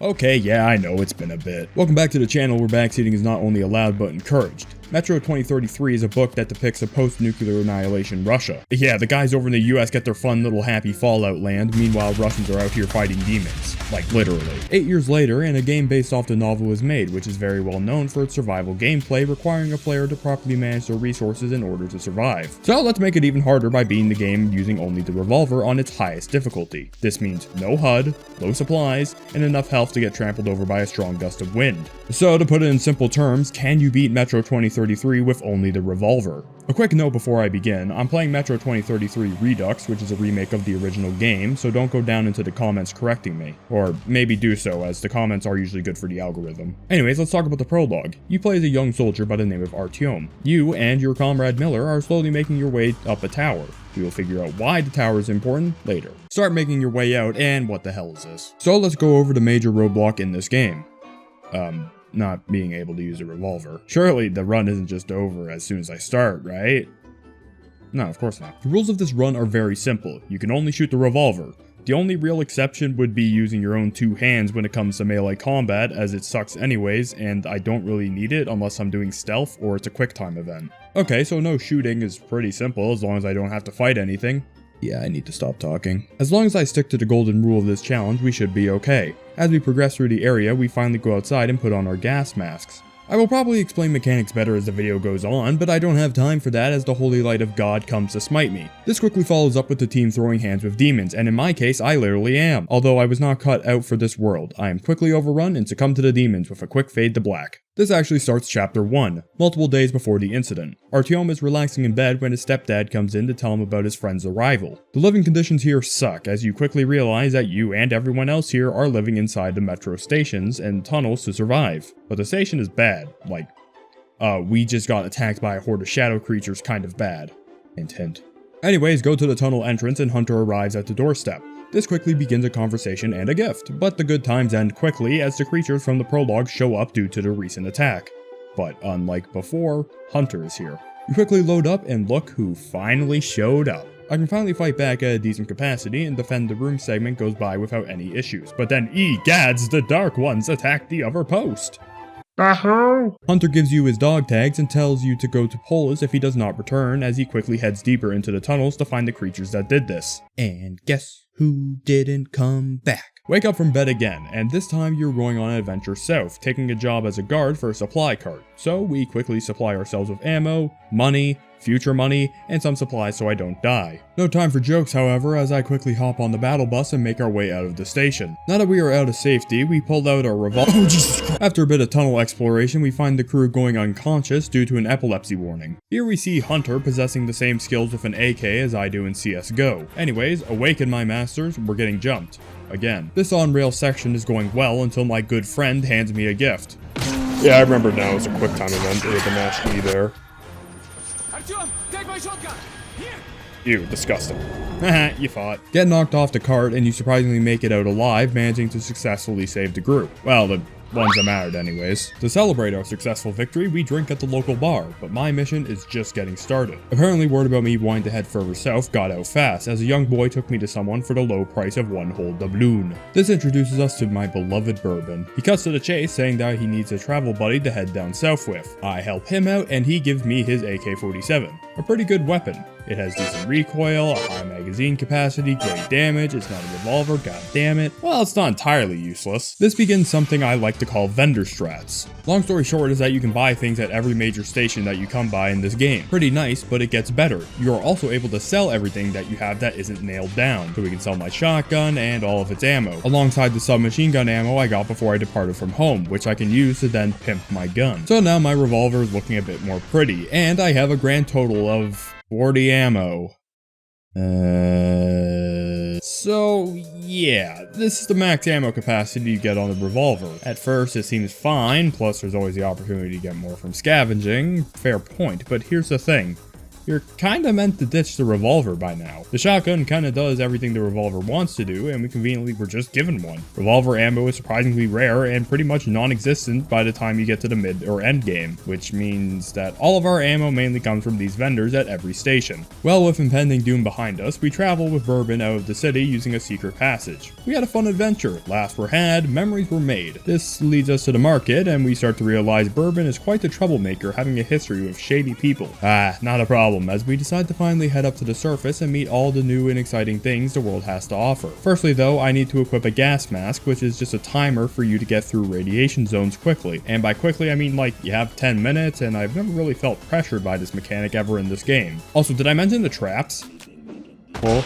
Okay, yeah, I know, it's been a bit. Welcome back to the channel where backseating is not only allowed but encouraged. Metro 2033 is a book that depicts a post-nuclear annihilation Russia. Yeah, the guys over in the US get their fun little happy Fallout land, meanwhile Russians are out here fighting demons. Like, literally. 8 years later, and a game based off the novel is made, which is very well known for its survival gameplay, requiring a player to properly manage their resources in order to survive. So let's make it even harder by beating the game using only the Revolver on its highest difficulty. This means no HUD, low supplies, and enough health to get trampled over by a strong gust of wind. So to put it in simple terms, can you beat Metro 2033 with only the Revolver? A quick note before I begin, I'm playing Metro 2033 Redux, which is a remake of the original game, so don't go down into the comments correcting me. Or maybe do so, as the comments are usually good for the algorithm. Anyways, let's talk about the prologue. You play as a young soldier by the name of Artyom. You and your comrade Miller are slowly making your way up a tower. We will figure out why the tower is important later. Start making your way out, and what the hell is this? So let's go over the major roadblock in this game. Not being able to use a revolver. Surely the run isn't just over as soon as I start, right? No, of course not. The rules of this run are very simple. You can only shoot the revolver. The only real exception would be using your own two hands when it comes to melee combat, as it sucks anyways, and I don't really need it unless I'm doing stealth or it's a quick time event. Okay, so no shooting is pretty simple as long as I don't have to fight anything. Yeah, I need to stop talking. As long as I stick to the golden rule of this challenge, we should be okay. As we progress through the area, we finally go outside and put on our gas masks. I will probably explain mechanics better as the video goes on, but I don't have time for that as the holy light of God comes to smite me. This quickly follows up with the team throwing hands with demons, and in my case, I literally am. Although I was not cut out for this world, I am quickly overrun and succumb to the demons with a quick fade to black. This actually starts chapter 1, multiple days before the incident. Artyom is relaxing in bed when his stepdad comes in to tell him about his friend's arrival. The living conditions here suck, as you quickly realize that you and everyone else here are living inside the metro stations and tunnels to survive. But the station is bad, like, we just got attacked by a horde of shadow creatures kind of bad. Hint hint. Anyways, go to the tunnel entrance and Hunter arrives at the doorstep. This quickly begins a conversation and a gift, but the good times end quickly as the creatures from the prologue show up due to the recent attack. But unlike before, Hunter is here. You quickly load up and look who finally showed up. I can finally fight back at a decent capacity and defend the room segment goes by without any issues, but then egads, the Dark Ones attack the other post. Hunter gives you his dog tags and tells you to go to Polis if he does not return, as he quickly heads deeper into the tunnels to find the creatures that did this. And guess who didn't come back? Wake up from bed again, and this time you're going on an adventure south, taking a job as a guard for a supply cart. So we quickly supply ourselves with ammo, money, future money, and some supplies so I don't die. No time for jokes, however, as I quickly hop on the battle bus and make our way out of the station. Now that we are out of safety, we pulled out our revolver. Oh, Jesus Christ. After a bit of tunnel exploration, we find the crew going unconscious due to an epilepsy warning. Here we see Hunter possessing the same skills with an AK as I do in CSGO. Anyways, awaken my masters, we're getting jumped. Again. This on-rail section is going well until my good friend hands me a gift. Yeah, I remember now, it was a quick time event, it was a match me there. Artyom, take my shotgun! Here! Ew, disgusting. Haha, you fought. Get knocked off the cart and you surprisingly make it out alive, managing to successfully save the group. Well, the ones that mattered anyways. To celebrate our successful victory, we drink at the local bar, but my mission is just getting started. Apparently word about me wanting to head further south got out fast, as a young boy took me to someone for the low price of one whole doubloon. This introduces us to my beloved Bourbon. He cuts to the chase, saying that he needs a travel buddy to head down south with. I help him out and he gives me his AK-47, a pretty good weapon. It has decent recoil, a high magazine capacity, great damage, it's not a revolver, god damn it. Well, it's not entirely useless. This begins something I like to call vendor strats. Long story short is that you can buy things at every major station that you come by in this game. Pretty nice, but it gets better. You are also able to sell everything that you have that isn't nailed down. So we can sell my shotgun and all of its ammo, alongside the submachine gun ammo I got before I departed from home, which I can use to then pimp my gun. So now my revolver is looking a bit more pretty, and I have a grand total of 40 ammo. So yeah, this is the max ammo capacity you get on the revolver. At first it seems fine, plus there's always the opportunity to get more from scavenging, fair point, but here's the thing. You're kinda meant to ditch the revolver by now. The shotgun kinda does everything the revolver wants to do, and we conveniently were just given one. Revolver ammo is surprisingly rare and pretty much non-existent by the time you get to the mid or end game, which means that all of our ammo mainly comes from these vendors at every station. Well, with impending doom behind us, we travel with Bourbon out of the city using a secret passage. We had a fun adventure, laughs were had, memories were made. This leads us to the market, and we start to realize Bourbon is quite the troublemaker, having a history with shady people. Not a problem, as we decide to finally head up to the surface and meet all the new and exciting things the world has to offer. Firstly though, I need to equip a gas mask, which is just a timer for you to get through radiation zones quickly. And by quickly, I mean like you have 10 minutes, and I've never really felt pressured by this mechanic ever in this game. Also, did I mention the traps? Well,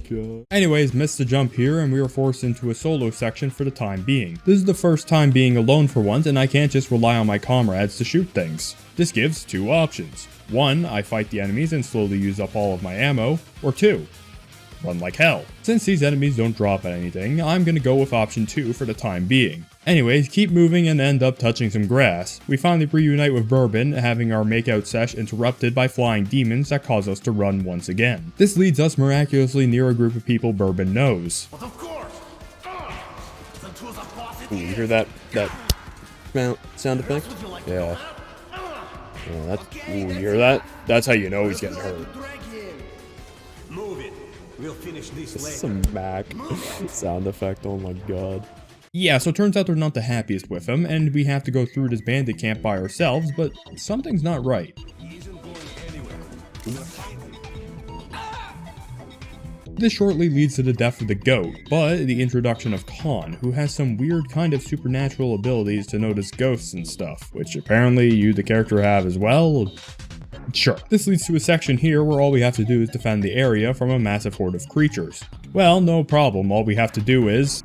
God. Anyways, missed the jump here, and we were forced into a solo section for the time being. This is the first time being alone for once, and I can't just rely on my comrades to shoot things. This gives two options. 1, I fight the enemies and slowly use up all of my ammo, or 2, run like hell. Since these enemies don't drop at anything, I'm gonna go with option 2 for the time being. Anyways, keep moving and end up touching some grass. We finally reunite with Bourbon, having our makeout sesh interrupted by flying demons that cause us to run once again. This leads us miraculously near a group of people Bourbon knows. But of course. Ooh, you hear that sound effect? Yeah. Oh, ooh, you hear that? That's how you know he's getting hurt. Move it. We'll finish this later. Some Mac sound effect, oh my god. Yeah, so it turns out they're not the happiest with him, and we have to go through this bandit camp by ourselves, but something's not right. This shortly leads to the death of the goat, but the introduction of Khan, who has some weird kind of supernatural abilities to notice ghosts and stuff, which apparently you, the character, have as well. Sure. This leads to a section here where all we have to do is defend the area from a massive horde of creatures. Well, no problem, all we have to do is...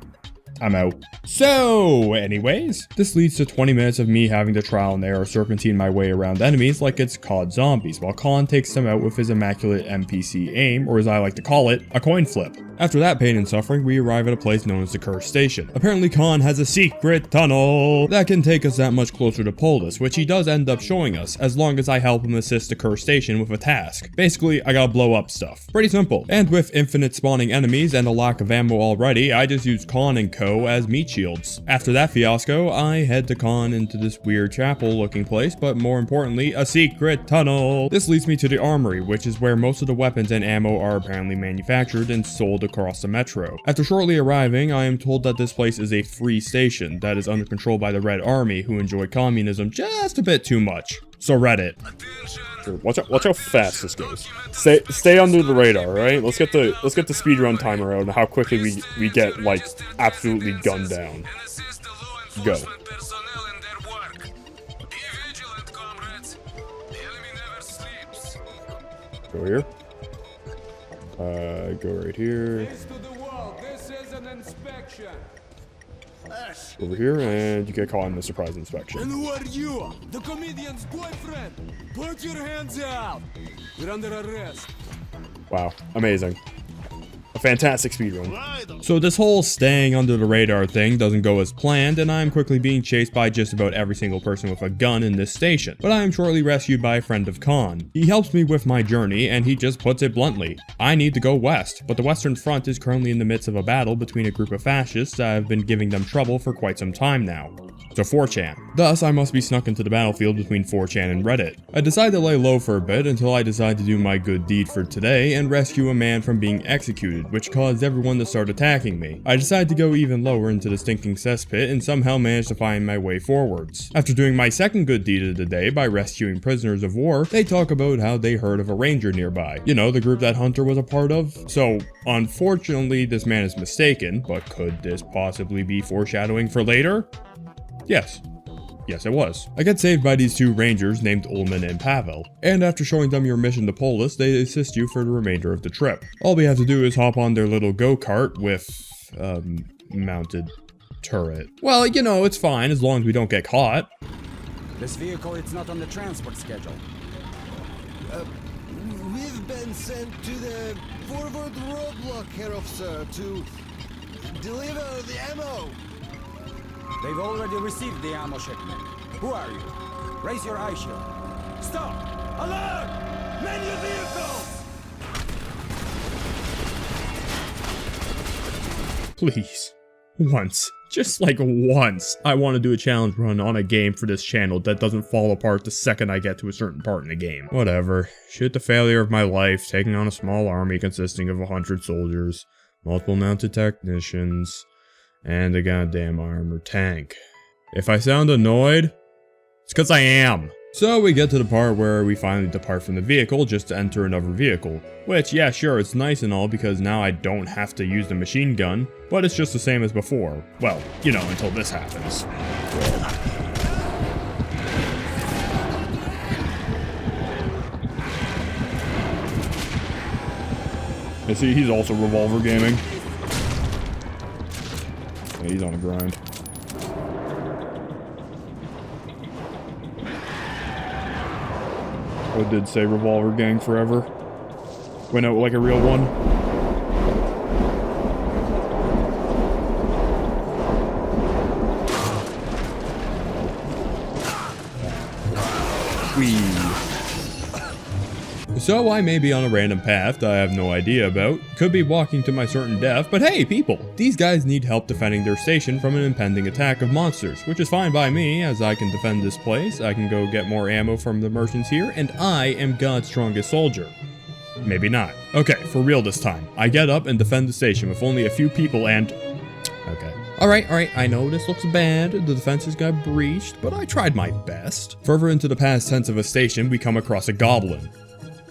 I'm out. So, anyways, this leads to 20 minutes of me having to trial and error serpentine my way around enemies like it's COD zombies, while Khan takes them out with his immaculate NPC aim, or as I like to call it, a coin flip. After that pain and suffering, we arrive at a place known as the Cursed Station. Apparently Khan has a secret tunnel that can take us that much closer to Polis, which he does end up showing us, as long as I help him assist the Cursed Station with a task. Basically, I gotta blow up stuff. Pretty simple. And with infinite spawning enemies and a lack of ammo already, I just use Khan and Co as meat shields. After that fiasco, I head to Khan into this weird chapel looking place, but more importantly, a secret tunnel. This leads me to the armory, which is where most of the weapons and ammo are apparently manufactured and sold across the metro. After shortly arriving, I am told that this place is a free station that is under control by the Red Army, who enjoy communism just a bit too much. So Reddit. Sure, watch how fast this goes. Stay under the radar, right? Let's get the speedrun timer out and how quickly we get like absolutely gunned down. Go. Go here. Go right here. Over here, and you get caught in the surprise inspection. And who are you? The comedian's boyfriend! Put your hands out! You're under arrest. Wow, amazing. A fantastic speedrun. So this whole staying under the radar thing doesn't go as planned, and I am quickly being chased by just about every single person with a gun in this station. But I am shortly rescued by a friend of Khan. He helps me with my journey, and he just puts it bluntly. I need to go west, but the Western Front is currently in the midst of a battle between a group of fascists that have been giving them trouble for quite some time now. So 4chan. Thus, I must be snuck into the battlefield between 4chan and Reddit. I decide to lay low for a bit until I decide to do my good deed for today and rescue a man from being executed, which caused everyone to start attacking me. I decide to go even lower into the stinking cesspit and somehow manage to find my way forwards. After doing my second good deed of the day by rescuing prisoners of war, they talk about how they heard of a ranger nearby. You know, the group that Hunter was a part of? So, unfortunately, this man is mistaken, but could this possibly be foreshadowing for later? Yes. Yes, it was. I get saved by these two rangers named Ullman and Pavel, and after showing them your mission to Polis, they assist you for the remainder of the trip. All we have to do is hop on their little go-kart with, mounted turret. Well, you know, it's fine as long as we don't get caught. This vehicle is not on the transport schedule. We've been sent to the forward roadblock, Herr Officer, to Deliver the ammo! They've already received the ammo shipment. Who are you? Raise your eye shield. Stop! Alert! Man your vehicles! Please. Once. Just like once. I want to do a challenge run on a game for this channel that doesn't fall apart the second I get to a certain part in the game. Whatever. Shit the failure of my life, taking on a small army consisting of 100 soldiers, multiple mounted technicians, and a goddamn armored tank. If I sound annoyed, it's because I am. So we get to the part where we finally depart from the vehicle just to enter another vehicle. Which, yeah, sure, it's nice and all because now I don't have to use the machine gun, but it's just the same as before. Well, you know, until this happens. I see he's also Revolver gaming. Yeah, he's on a grind. I did say Revolver gang forever. Went out like a real one. So I may be on a random path I have no idea about, could be walking to my certain death, but hey people! These guys need help defending their station from an impending attack of monsters, which is fine by me as I can defend this place, I can go get more ammo from the merchants here, and I am God's strongest soldier. Maybe not. Okay, for real this time. I get up and defend the station with only a few people and... Okay. Alright, I know this looks bad, the defenses got breached, but I tried my best. Further into the past tense of a station, we come across a goblin.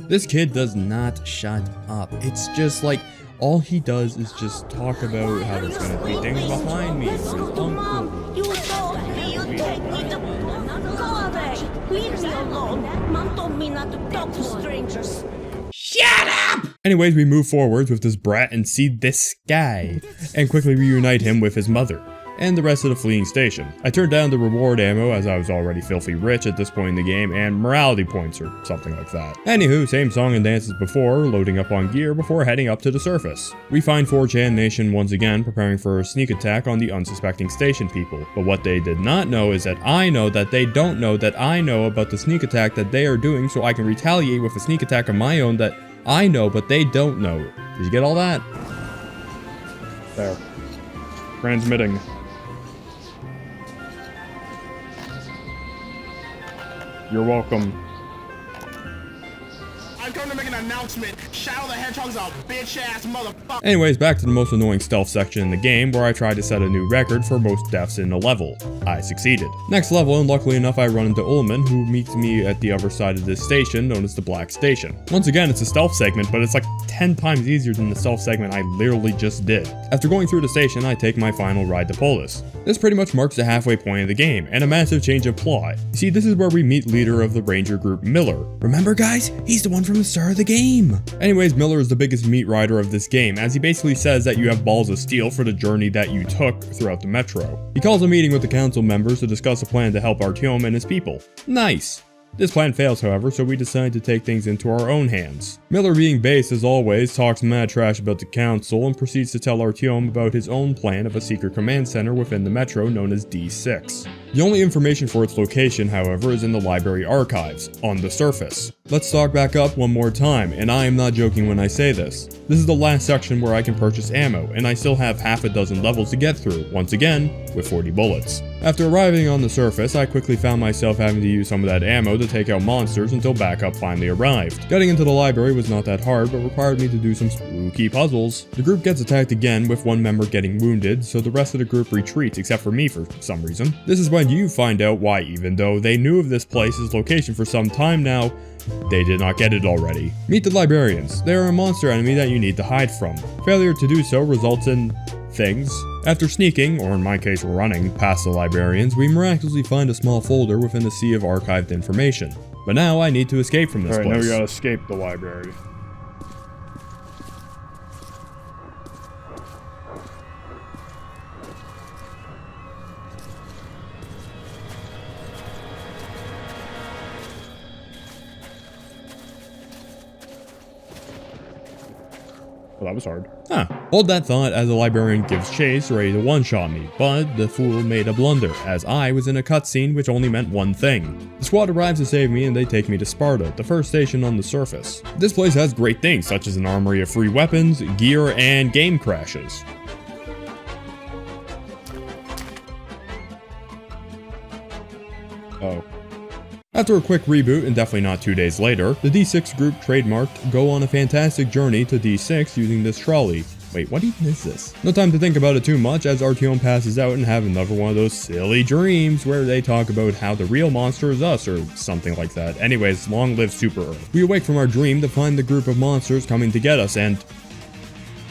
This kid does not shut up. It's just like, all he does is just talk about how there's gonna be things behind me. His uncle. You told me you take me to... Go away! Leave me alone! Mom told me not to talk to strangers. Shut up! Anyways, we move forwards with this brat and see this guy, and quickly reunite him with his mother, and the rest of the fleeing station. I turned down the reward ammo as I was already filthy rich at this point in the game, and morality points or something like that. Anywho, same song and dance as before, loading up on gear before heading up to the surface. We find 4chan Nation once again preparing for a sneak attack on the unsuspecting station people, but what they did not know is that I know that they don't know that I know about the sneak attack that they are doing, so I can retaliate with a sneak attack of my own that I know but they don't know. Did you get all that? There. Transmitting. You're welcome. I'm coming to make an announcement. Shadow the Hedgehog's a bitch-ass motherfucker. Anyways, back to the most annoying stealth section in the game, where I tried to set a new record for most deaths in a level. I succeeded. Next level, and luckily enough I run into Ullman, who meets me at the other side of this station, known as the Black Station. Once again, it's a stealth segment, but it's like 10 times easier than the stealth segment I literally just did. After going through the station, I take my final ride to Polis. This pretty much marks the halfway point of the game, and a massive change of plot. You see, this is where we meet leader of the ranger group, Miller. Remember guys? He's the one from the start of the game. Anyways, Miller is the biggest meat rider of this game, as he basically says that you have balls of steel for the journey that you took throughout the metro. He calls a meeting with the council members to discuss a plan to help Artyom and his people. Nice. This plan fails, however, so we decide to take things into our own hands. Miller, being base as always, talks mad trash about the council and proceeds to tell Artyom about his own plan of a secret command center within the metro known as D6. The only information for its location, however, is in the library archives, on the surface. Let's start back up one more time, and I am not joking when I say this. This is the last section where I can purchase ammo, and I still have half a dozen levels to get through, once again, with 40 bullets. After arriving on the surface, I quickly found myself having to use some of that ammo to take out monsters until backup finally arrived. Getting into the library was not that hard, but required me to do some spooky puzzles. The group gets attacked again, with one member getting wounded, so the rest of the group retreats except for me for some reason. This is when you find out why, even though they knew of this place's location for some time now, they did not get it already. Meet the librarians. They are a monster enemy that you need to hide from. Failure to do so results in things. After sneaking, or in my case running, past the librarians, we miraculously find a small folder within a sea of archived information. But now I need to escape from this Alright, now place. we gotta escape the library. Well, that was hard. Huh. Hold that thought as the librarian gives chase, ready to one-shot me, but the fool made a blunder, as I was in a cutscene which only meant one thing. The squad arrives to save me and they take me to Sparta, the first station on the surface. This place has great things, such as an armory of free weapons, gear, and game crashes. Oh. After a quick reboot, and definitely not 2 days later, the D6 group trademarked go on a fantastic journey to D6 using this trolley. Wait, what even is this? No time to think about it too much as Artyom passes out and have another one of those silly dreams where they talk about how the real monster is us or something like that. Anyways, long live Super Earth. We awake from our dream to find the group of monsters coming to get us and...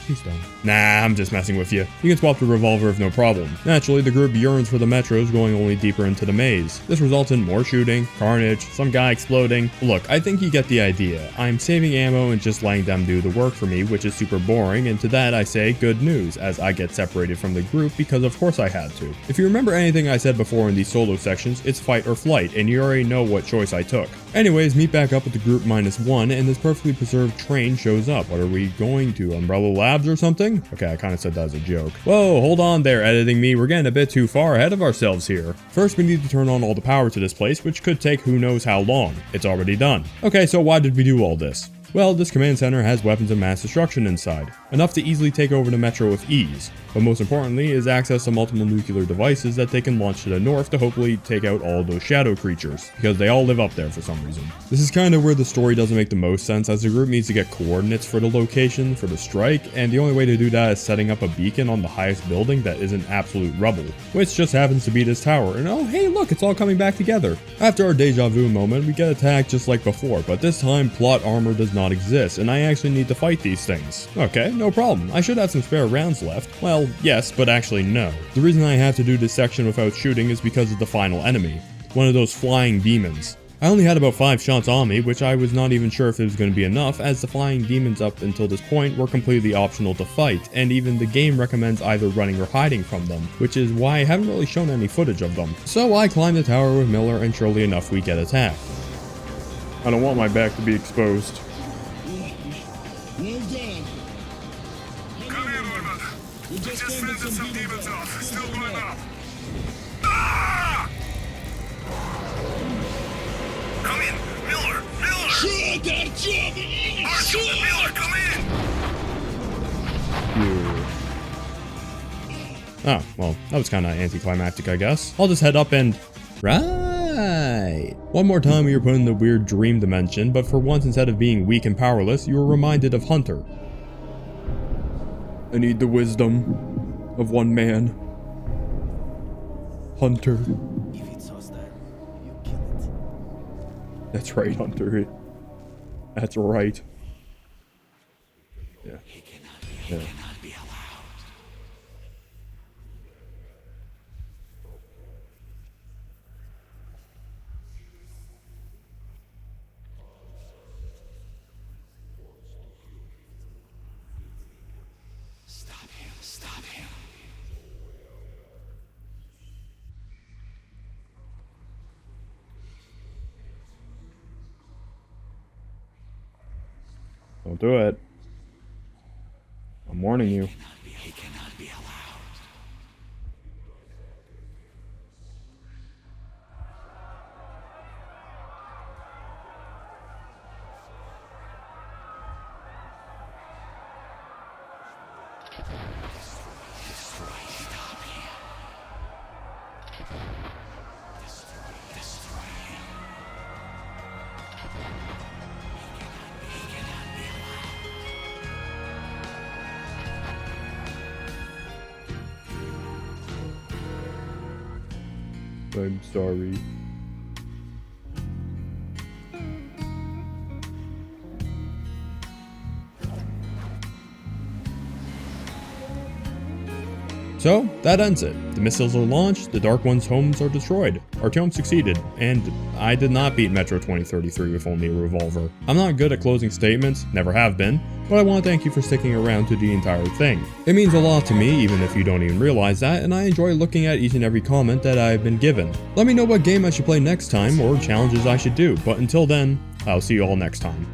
Please don't. Nah, I'm just messing with you. You can swap the Revolver with no problem. Naturally, the group yearns for the metros going only deeper into the maze. This results in more shooting, carnage, some guy exploding. Look, I think you get the idea. I'm saving ammo and just letting them do the work for me, which is super boring, and to that I say good news, as I get separated from the group because of course I had to. If you remember anything I said before in these solo sections, it's fight or flight, and you already know what choice I took. Anyways, meet back up with the group -1, and this perfectly preserved train shows up. What are we going to, Umbrella Labs or something? Okay, I kind of said that as a joke. Whoa, hold on there, editing me. We're getting a bit too far ahead of ourselves here. First, we need to turn on all the power to this place, which could take who knows how long. It's already done. Okay, so why did we do all this? Well, this command center has weapons of mass destruction inside, enough to easily take over the metro with ease, but most importantly is access to multiple nuclear devices that they can launch to the north to hopefully take out all those shadow creatures, because they all live up there for some reason. This is kind of where the story doesn't make the most sense, as the group needs to get coordinates for the location for the strike, and the only way to do that is setting up a beacon on the highest building that isn't absolute rubble, which just happens to be this tower, and oh hey look, it's all coming back together. After our deja vu moment, we get attacked just like before, but this time plot armor does not exist, and I actually need to fight these things. Okay, no problem. I should have some spare rounds left. Well, yes, but actually no. The reason I have to do this section without shooting is because of the final enemy. One of those flying demons. I only had about 5 shots on me, which I was not even sure if it was going to be enough, as the flying demons up until this point were completely optional to fight, and even the game recommends either running or hiding from them, which is why I haven't really shown any footage of them. So I climb the tower with Miller, and surely enough we get attacked. I don't want my back to be exposed. Come in, Ormond. We just fended some demons off. Still going up. Ah! Come in, Miller. Miller. Shoot that job. Artyom, Miller, come in. Oh, well, that was kind of anticlimactic, I guess. I'll just head up and... Right. One more time we were put in the weird dream dimension, but for once instead of being weak and powerless, you were reminded of Hunter. I need the wisdom of one man. Hunter. If it's hostile, you kill it. That's right, Hunter. That's right. Yeah. Yeah. Stop him. Don't do it. I'm warning you. He cannot be allowed. I'm sorry. So, that ends it. The missiles are launched, the Dark One's homes are destroyed. Artyom succeeded, and I did not beat Metro 2033 with only a revolver. I'm not good at closing statements, never have been, but I want to thank you for sticking around to the entire thing. It means a lot to me, even if you don't even realize that, and I enjoy looking at each and every comment that I've been given. Let me know what game I should play next time, or challenges I should do, but until then, I'll see you all next time.